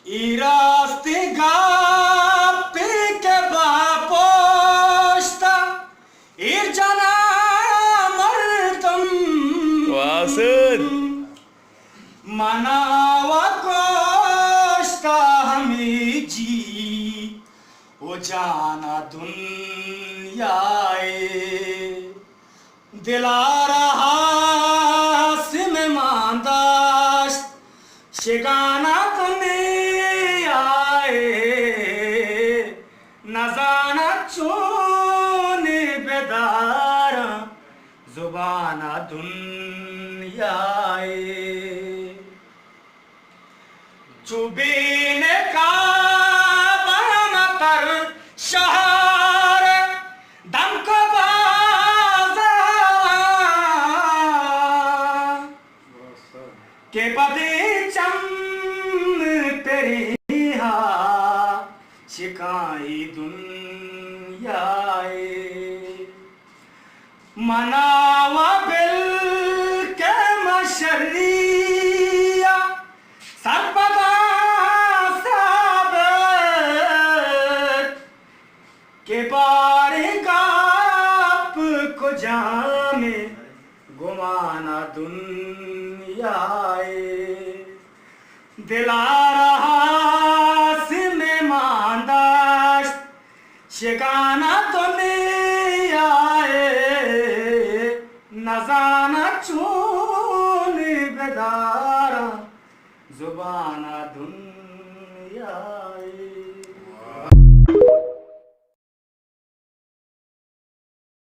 I rasti gapi ke baposta irjana mardam Vasad manawa costa hamiji o jana dunyae dilara hasim mandas shigana नजाना चोने बेदारा जुबाना दुनियाए चुबीने का बमतर शहर दम को बाज़ार के बदे चम तेरी शिकाई दुनियाए मनावा बिल के मशरिया सरपदा साबित के बारे गाप को जामे गुमाना दुनियाए दिला रहा शिकाना तो नहीं आए नजाना चून बेदारा जुबाना दुनिया।